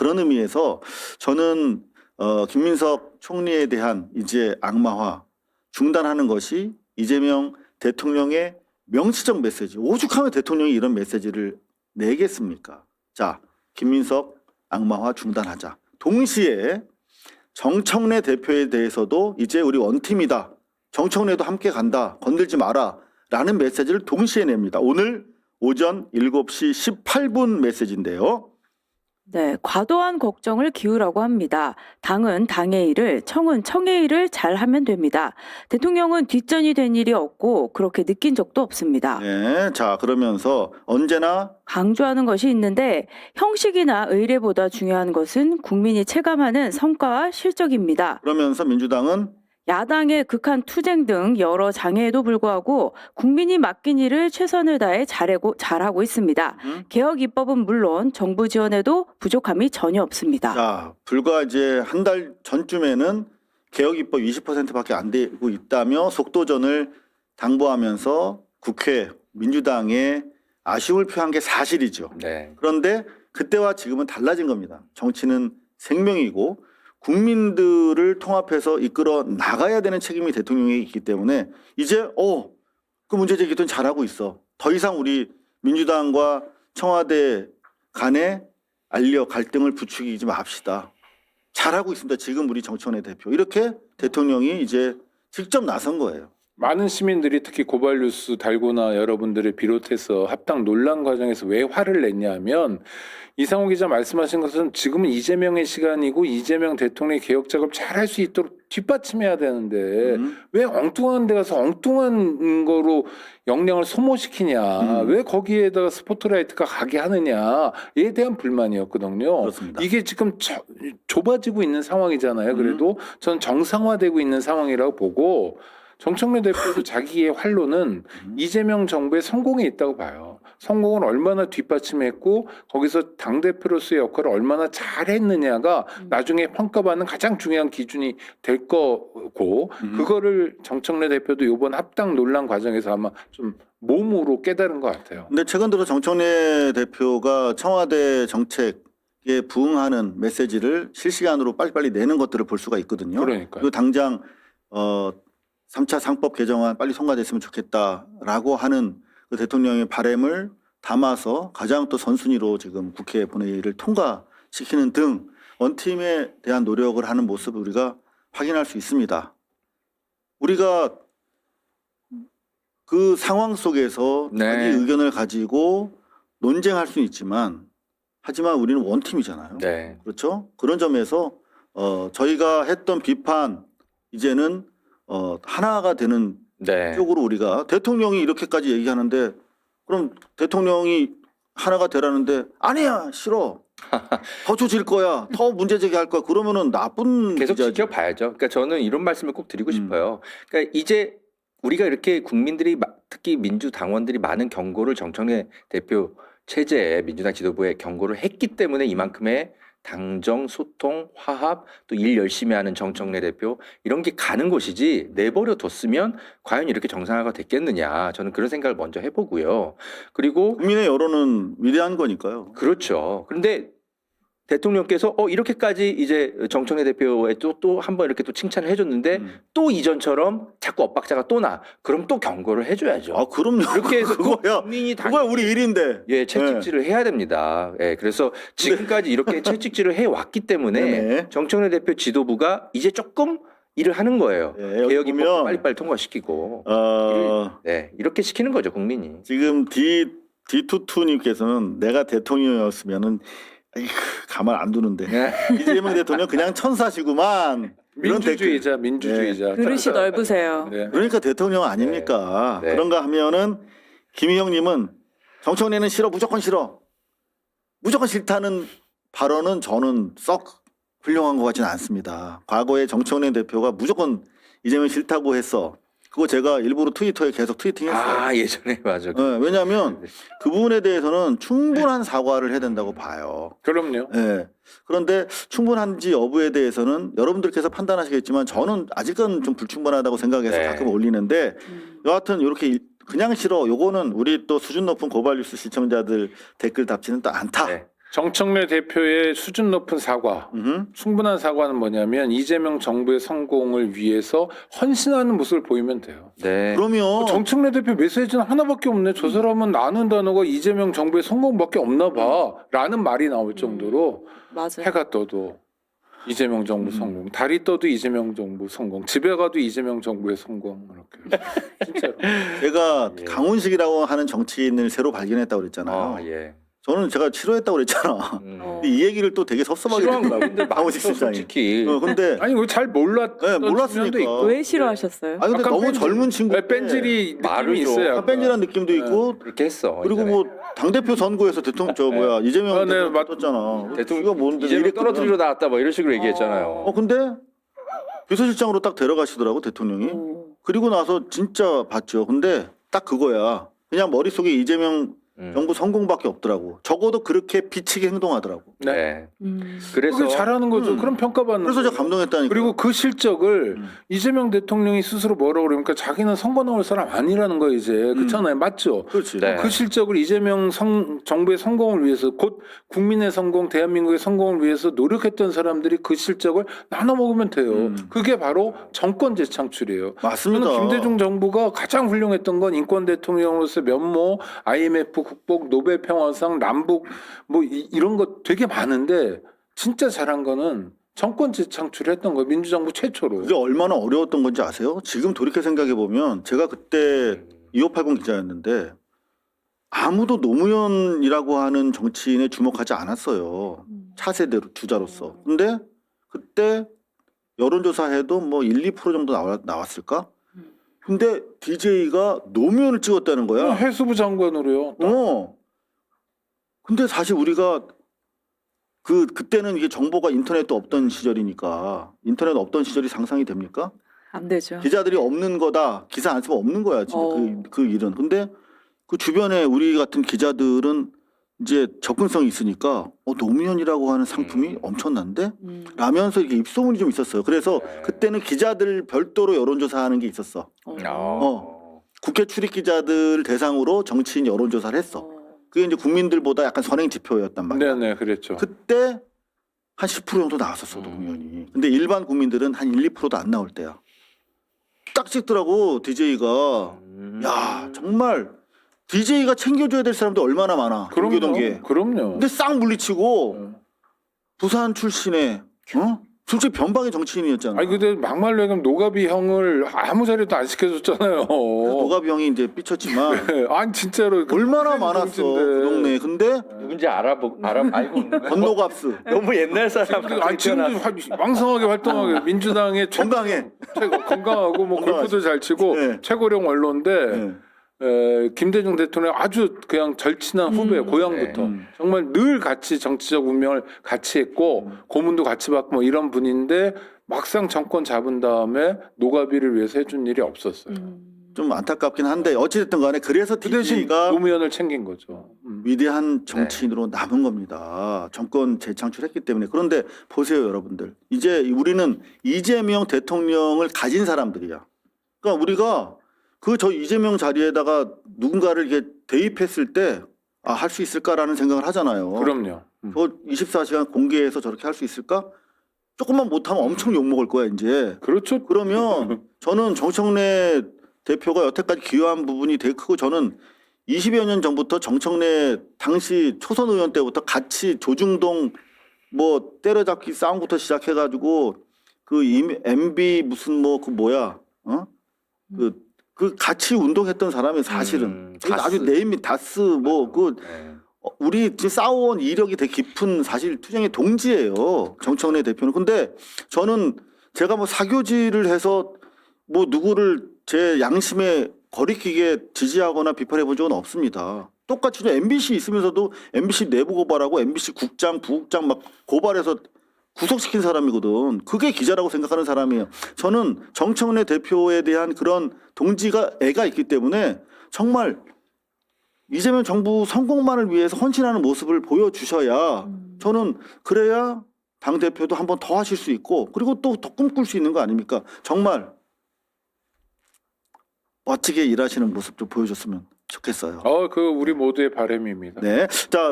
그런 의미에서 저는 김민석 총리에 대한 이제 악마화 중단하는 것이 이재명 대통령의 명시적 메시지. 오죽하면 대통령이 이런 메시지를 내겠습니까? 자, 김민석 악마화 중단하자. 동시에 정청래 대표에 대해서도 이제 우리 원팀이다. 정청래도 함께 간다. 건들지 마라. 라는 메시지를 동시에 냅니다. 오늘 오전 7시 18분 메시지인데요. 네, 과도한 걱정을 기우라고 합니다. 당은 당의 일을, 청은 청의 일을 잘 하면 됩니다. 대통령은 뒷전이 된 일이 없고 그렇게 느낀 적도 없습니다. 네, 자 그러면서 언제나 강조하는 것이 있는데 형식이나 의례보다 중요한 것은 국민이 체감하는 성과와 실적입니다. 그러면서 민주당은 야당의 극한 투쟁 등 여러 장애에도 불구하고 국민이 맡긴 일을 최선을 다해 잘하고 있습니다. 개혁 입법은 물론 정부 지원에도 부족함이 전혀 없습니다. 자 불과 이제 한 달 전쯤에는 개혁 입법 20%밖에 안 되고 있다며 속도전을 당부하면서 국회 민주당에 아쉬움을 표한 게 사실이죠. 네. 그런데 그때와 지금은 달라진 겁니다. 정치는 생명이고 국민들을 통합해서 이끌어 나가야 되는 책임이 대통령에게 있기 때문에 이제 그 문제 제기도 잘하고 있어. 더 이상 우리 민주당과 청와대 간에 갈등을 부추기지 맙시다. 잘하고 있습니다. 지금 우리 정청래 대표. 이렇게 대통령이 이제 직접 나선 거예요. 많은 시민들이 특히 고발뉴스 달고나 여러분들을 비롯해서 합당 논란 과정에서 왜 화를 냈냐면 이상호 기자 말씀하신 것은 지금은 이재명의 시간이고 이재명 대통령의 개혁 작업 잘 할 수 있도록 뒷받침해야 되는데 왜 엉뚱한 데 가서 엉뚱한 거로 역량을 소모시키냐 왜 거기에다가 스포트라이트가 가게 하느냐에 대한 불만이었거든요. 그렇습니다. 이게 지금 좁아지고 있는 상황이잖아요. 그래도 전 정상화되고 있는 상황이라고 보고 정청래 대표도 자기의 활로는 이재명 정부의 성공에 있다고 봐요. 성공을 얼마나 뒷받침했고 거기서 당대표로서의 역할을 얼마나 잘했느냐가 나중에 평가받는 가장 중요한 기준이 될 거고 그거를 정청래 대표도 이번 합당 논란 과정에서 아마 좀 몸으로 깨달은 것 같아요. 근데 최근 들어 정청래 대표가 청와대 정책에 부응하는 메시지를 실시간으로 빨리빨리 내는 것들을 볼 수가 있거든요. 그러니까요. 그리고 당장 3차 상법 개정안 빨리 통과됐으면 좋겠다라고 하는 그 대통령의 바람을 담아서 가장 또 선순위로 지금 국회 본회의를 통과시키는 등 원팀에 대한 노력을 하는 모습을 우리가 확인할 수 있습니다. 우리가 그 상황 속에서 네. 자기 의견을 가지고 논쟁할 수는 있지만 하지만 우리는 원팀이잖아요. 네. 그렇죠? 그런 점에서 저희가 했던 비판 이제는 하나가 되는 네. 쪽으로 우리가 대통령이 이렇게까지 얘기하는데 그럼 대통령이 하나가 되라는데 아니야 싫어 더 조질 거야 더 문제 제기할 거야 그러면은 나쁜 계속 기자지. 지켜봐야죠. 그러니까 저는 이런 말씀을 꼭 드리고 싶어요. 그러니까 이제 우리가 이렇게 국민들이 특히 민주당원들이 많은 경고를 정청래 대표 체제에 민주당 지도부에 경고를 했기 때문에 이만큼의 당정, 소통, 화합, 또 일 열심히 하는 정청래 대표 이런 게 가는 곳이지 내버려 뒀으면 과연 이렇게 정상화가 됐겠느냐 저는 그런 생각을 먼저 해보고요. 그리고 국민의 여론은 위대한 거니까요. 그렇죠. 그런데 대통령께서 이렇게까지 이제 정청래 대표에 또 한 번 이렇게 또 칭찬을 해줬는데 또 이전처럼 자꾸 엇박자가 또 나. 그럼 또 경고를 해줘야죠. 아 그럼요. 이렇게 해서 그거야. 국민이 그거야 우리 일인데. 예, 채찍질을 해야 됩니다. 예, 그래서 지금까지 이렇게 채찍질을 해 왔기 때문에 네네. 정청래 대표 지도부가 이제 조금 일을 하는 거예요. 예, 여기 개혁 입법 보면, 빨리빨리 통과시키고 네, 이렇게 시키는 거죠 국민이. 지금 D22님께서는 내가 대통령이었으면은 가만 안 두는데 이재명 대통령 그냥 천사시구만. 이런 민주주의자, 민주주의자. 그릇이 넓으세요. 네. 그러니까 대통령 아닙니까? 네. 네. 그런가 하면은 김희영님은 정청래는 싫어 무조건 싫어 무조건 싫다는 발언은 저는 썩 훌륭한 것 같지는 않습니다. 과거에 정청래 대표가 무조건 이재명 싫다고 했어. 그거 제가 일부러 트위터에 계속 트위팅했어요. 아 예전에 맞아. 네, 왜냐하면 그 부분에 대해서는 충분한 사과를 해야 된다고 봐요. 그럼요. 네. 그런데 충분한지 여부에 대해서는 여러분들께서 판단하시겠지만 저는 아직은 좀 불충분하다고 생각해서 네. 가끔 올리는데 여하튼 이렇게 그냥 싫어 요거는 우리 또 수준 높은 고발뉴스 시청자들 댓글 답지는 또 않다. 네. 정청래 대표의 수준 높은 사과, 충분한 사과는 뭐냐면 이재명 정부의 성공을 위해서 헌신하는 모습을 보이면 돼요. 네. 그러면 정청래 대표 메시지는 하나밖에 없네. 저 사람은 나눈 단어가 이재명 정부의 성공밖에 없나 봐. 라는 말이 나올 정도로 맞아요. 해가 떠도 이재명 정부 성공, 달이 떠도 이재명 정부 성공, 집에 가도 이재명 정부의 성공 이렇게 진짜로. 제가 예. 강훈식이라고 하는 정치인을 새로 발견했다고 그랬잖아요. 예. 저는 제가 싫어했다고 그랬잖아. 근데 이 얘기를 또 되게 섭섭하게 싫어한가? 근데 강훈식 맞죠, 실장이. 솔직히. 근데 아니 그거 잘 몰랐던 네, 몰랐으니까. 측면도 있고. 왜 싫어하셨어요? 아니 근데 약간 너무 뺀질- 젊은 친구. 뺀질이 말을 느낌이 좀 있어요. 약간 뺀질한 느낌도 있고 그렇게 했어. 그리고 예전에. 뭐 당대표 선거에서 대통령 저 뭐야 이재명 네, 대통령 맞- 떴잖아. 대통령 뭔데 이재명 이랬거든. 떨어뜨리러 나왔다 뭐 이런 식으로 얘기했잖아요. 근데 비서실장으로 딱 데려가시더라고 대통령이. 오. 그리고 나서 진짜 봤죠. 근데 딱 그거야. 그냥 머릿속에 이재명 정부 성공밖에 없더라고. 적어도 그렇게 비치게 행동하더라고. 네. 네. 그게 그래서 잘하는 거죠. 음. 그럼 평가받는 그래서 제가 거예요. 감동했다니까. 그리고 그 실적을 음. 이재명 대통령이 스스로 뭐라고 그러니까 자기는 선거 나올 사람 아니라는 거예요 이제. 그렇잖아요. 맞죠? 그렇지. 네. 그 실적을 이재명 정부의 성공을 위해서 곧 국민의 성공, 대한민국의 성공을 위해서 노력했던 사람들이 그 실적을 나눠 먹으면 돼요. 그게 바로 정권 재창출이에요. 맞습니다. 저는 김대중 정부가 가장 훌륭했던 건 인권 대통령으로서 면모, IMF 국복, 노벨 평화상, 남북 뭐 이런 거 되게 많은데 진짜 잘한 거는 정권 재창출했던 거예요. 민주정부 최초로. 그게 얼마나 어려웠던 건지 아세요? 지금 돌이켜 생각해 보면 제가 그때 2580 기자였는데 아무도 노무현이라고 하는 정치인에 주목하지 않았어요. 차세대로 주자로서. 근데 그때 여론조사해도 뭐 1, 2% 정도 나왔을까? 근데 DJ가 노무현을 찍었다는 거야. 해수부 장관으로요. 근데 사실 우리가 그때는 이게 정보가 인터넷도 없던 시절이니까 인터넷 없던 시절이 상상이 됩니까? 안 되죠. 기자들이 없는 거다. 기사 안 쓰면 없는 거야. 진짜 어. 그 일은. 근데 그 주변에 우리 같은 기자들은 이제 접근성이 있으니까 노무현이라고 하는 상품이 엄청난데? 라면서 이게 입소문이 좀 있었어요. 그래서 그때는 기자들 별도로 여론조사하는 게 있었어. 국회 출입 기자들 대상으로 정치인 여론조사를 했어. 그게 이제 국민들보다 약간 선행 지표였단 말이야. 네네, 그랬죠. 그때 한 10% 정도 나왔었어, 노무현이. 근데 일반 국민들은 한 1, 2%도 안 나올 때야. 딱 찍더라고, DJ가. 야, 정말 DJ가 챙겨줘야 될 사람도 얼마나 많아. 경기도동계. 그럼요. 근데 싹 물리치고 부산 출신의 솔직히 변방의 정치인이었잖아. 아니 근데 막말로 얘기하면 노가비 형을 아무 자리도 안 시켜줬잖아요. 노가비 형이 이제 삐쳤지만 아니 진짜로 얼마나 많았어 그 동네에. 근데 누군지 알고 있는 거야? 건노갑스 너무 옛날 사람. 아니 지금도 왕성하게 활동하게 민주당의 건강해. 건강하고 뭐 골프도 잘 치고 네. 최고령 원로인데 네. 김대중 대통령 아주 그냥 절친한 후배예요. 고향부터 정말 늘 같이 정치적 운명을 같이 했고 고문도 같이 받고 뭐 이런 분인데 막상 정권 잡은 다음에 노가비를 위해서 해준 일이 없었어요. 좀 안타깝긴 한데 어찌됐든 간에 그래서 그 대신 DJ가 노무현을 챙긴 거죠. 위대한 정치인으로 남은 겁니다. 정권 재창출했기 때문에. 그런데 보세요, 여러분들. 이제 우리는 이재명 대통령을 가진 사람들이야. 그러니까 우리가 저 이재명 자리에다가 누군가를 이렇게 대입했을 때 할 수 있을까라는 생각을 하잖아요. 그럼요. 저 24시간 공개해서 저렇게 할 수 있을까? 조금만 못하면 엄청 욕먹을 거야, 이제. 그렇죠. 그러면 저는 정청래 대표가 여태까지 기여한 부분이 되게 크고 저는 20여 년 전부터 정청래 당시 초선 의원 때부터 같이 조중동 뭐 때려잡기 싸움부터 시작해가지고 MB 무슨 뭐 그 같이 운동했던 사람이 사실은 다스. 아주 네임이 다스 우리 지금 싸워온 이력이 되게 깊은 사실 투쟁의 동지예요. 정청래 대표는. 근데 저는 제가 뭐 사교지를 해서 뭐 누구를 제 양심에 거리끼게 지지하거나 비판해 본 적은 없습니다. 똑같이 MBC 있으면서도 MBC 내부 고발하고 MBC 국장, 부국장 막 고발해서 구속시킨 사람이거든. 그게 기자라고 생각하는 사람이에요. 저는 정청래 대표에 대한 그런 동지가 애가 있기 때문에 정말 이재명 정부 성공만을 위해서 헌신하는 모습을 보여주셔야 저는 그래야 당대표도 한 번 더 하실 수 있고 그리고 또 더 꿈꿀 수 있는 거 아닙니까? 정말 멋지게 일하시는 모습 좀 보여줬으면 좋겠어요. 그 우리 모두의 바람입니다. 네. 자,